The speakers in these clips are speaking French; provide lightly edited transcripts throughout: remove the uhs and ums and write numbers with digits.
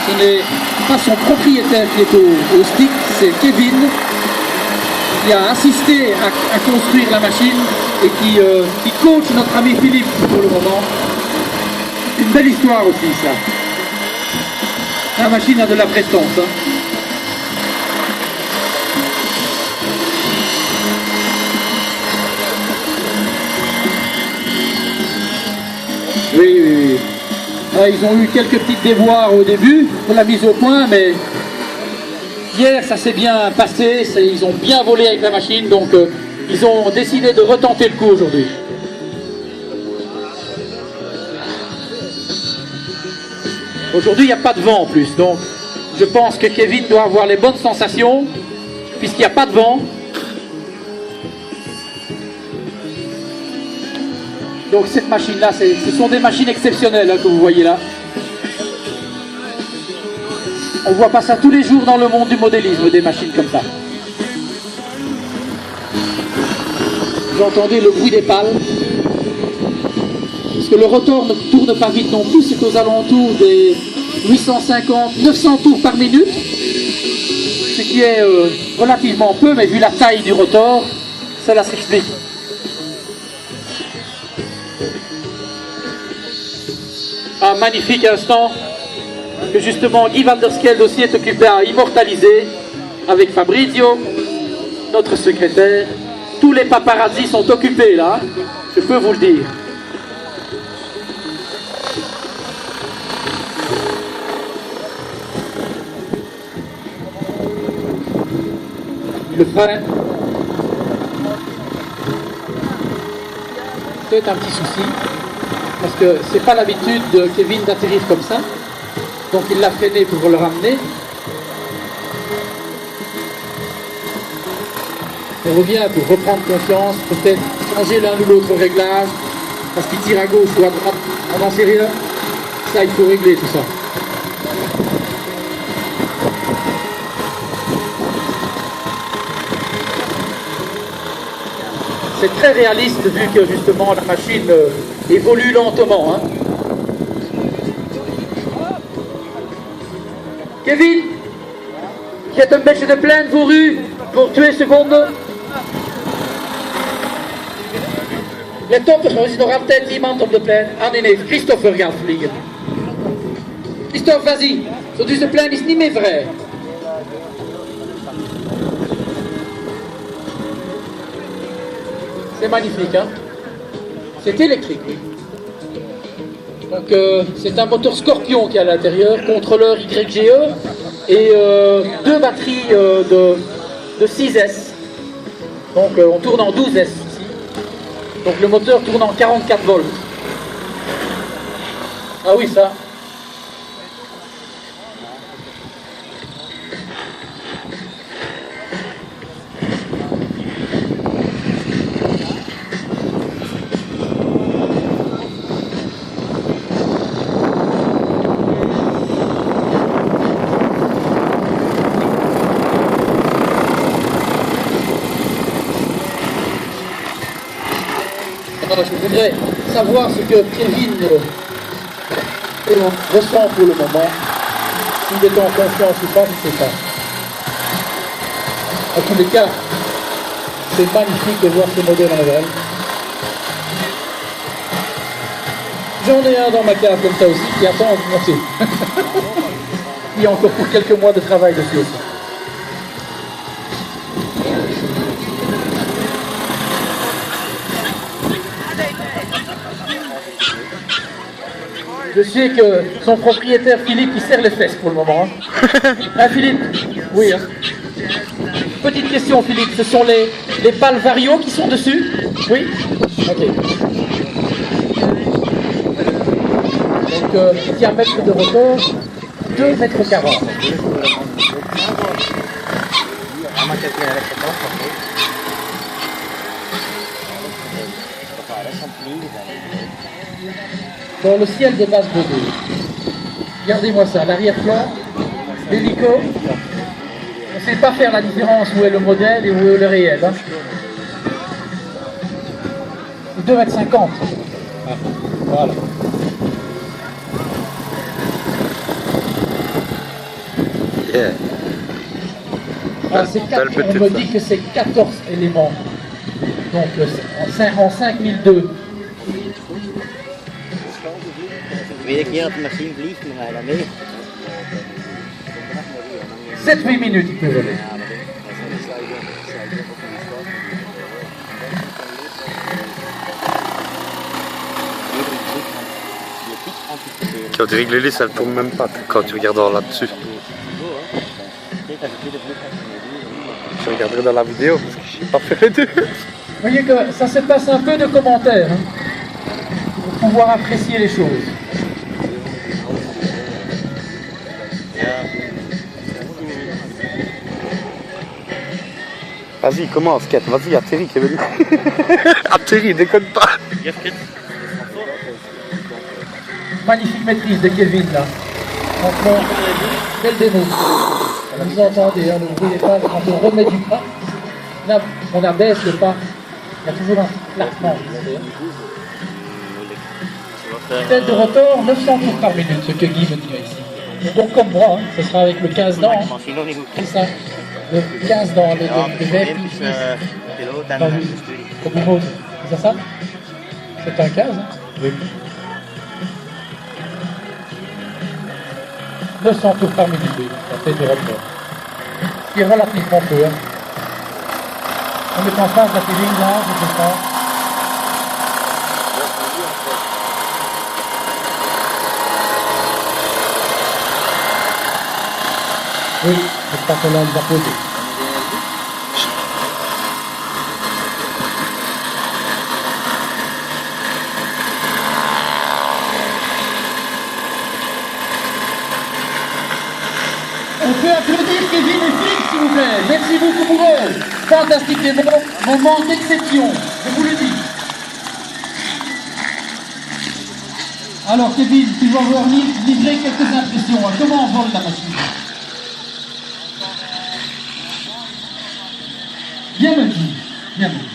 Ce n'est pas son propriétaire qui est au stick, c'est Kevin qui a assisté à construire la machine et qui coach notre ami Philippe pour le moment. Une belle histoire aussi, ça. La machine a de la prestance. Hein. Oui, oui, oui. Ah, ils ont eu quelques petites déboires au début pour la mise au point, mais hier ça s'est bien passé, ils ont bien volé avec la machine, donc ils ont décidé de retenter le coup aujourd'hui. Aujourd'hui il n'y a pas de vent en plus, donc je pense que Kevin doit avoir les bonnes sensations, puisqu'il n'y a pas de vent. Donc cette machine-là, ce sont des machines exceptionnelles hein, que vous voyez là. On voit pas ça tous les jours dans le monde du modélisme, des machines comme ça. Vous entendez le bruit des pales. Parce que le rotor ne tourne pas vite non plus, c'est aux alentours des 850-900 tours par minute. Ce qui est relativement peu, mais vu la taille du rotor, cela s'explique. Un magnifique instant que justement Guy van der Skelde aussi est occupé à immortaliser avec Fabrizio, notre secrétaire. Tous les paparazzis sont occupés là, je peux vous le dire. Le frein, peut-être un petit souci. Parce que c'est pas l'habitude de Kevin d'atterrir comme ça. Donc il l'a freiné pour le ramener. On revient pour reprendre confiance, peut-être changer l'un ou l'autre réglage, parce qu'il tire à gauche ou à droite, on n'en sait rien. Ça, il faut régler tout ça. C'est très réaliste vu que justement la machine évolue lentement. Hein. Kevin, je hebt een beetje de plan voor u, voor 2 seconden. Let op, er is nog altijd iemand op de plein. Ah nee, nee, Christopher gaat vliegen. Christophe, vas-y. Zo dus de plein is niet meer vrij. C'est magnifique, hein. C'est électrique, oui. Donc c'est un moteur Scorpion qui est à l'intérieur, contrôleur YGE et 2 batteries de 6S. Donc on tourne en 12S ici. Donc le moteur tourne en 44 volts. Ah oui, ça. Je voudrais savoir ce que Kevin ressent pour le moment. S'il est en confiance ou pas, je ne sais pas. En tous les cas, c'est magnifique de voir ce modèle en vrai. J'en ai un dans ma cave comme ça aussi qui attend de monter. Il y a encore pour quelques mois de travail dessus aussi. Je sais que son propriétaire Philippe il serre les fesses pour le moment. Hein, Philippe? Oui. Hein. Petite question Philippe, ce sont les pales Vario qui sont dessus? Oui. Ok. Donc diamètre de rotor 2,40 m. Dans le ciel de base de deux. Regardez-moi ça, l'arrière-plan, l'hélico. On ne sait pas faire la différence où est le modèle et où est le réel. Hein. 2,50 m. Ah, voilà. Yeah. Ah, on me dit que c'est 14 éléments. Donc en 5002. Tweede keer dat de machine vliegt, dan ga je dan mee. 7-8 minutes, il peut voler. Tu dirais que l'hélice elle tourne même pas quand tu regardes là-dessus. Je regarderai dans la vidéo parce que je n'ai pas fait les deux. Vous voyez que ça se passe un peu de commentaires hein, pour pouvoir apprécier les choses. Vas-y, commence, Kate. Vas-y, atterris, Kevin. Atterris, déconne pas. Magnifique maîtrise de Kevin là. Franchement, belle démo. Vous entendez, hein, ne voyez pas quand on remet du pas. Là, on abaisse le pas. Il y a toujours un claquement. Tête de rotor, 900 tours par minute, ce que Guy me dit ici. Donc comme moi, hein, ce sera avec le 15 dents. Hein. C'est ça. Le 15 dents, le VF. C'est ça? C'est un 15 hein? Oui. 900 tours par minute, oui, la tête de rotor. Ce qui est relativement peu. Hein. On est en face d'atterrir là, je sais pas. Oui, c'est pas que là, il va poser. On peut applaudir Kevin et Félix, s'il vous plaît. Merci beaucoup pour eux. Fantastique démo, moment d'exception, je vous le dis. Alors Kevin, tu vas voir livrer quelques impressions. Comment on vole la machine? Bien me dire, bien me dire.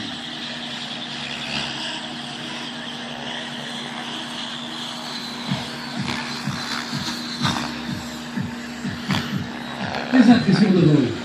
Les impressions de vol.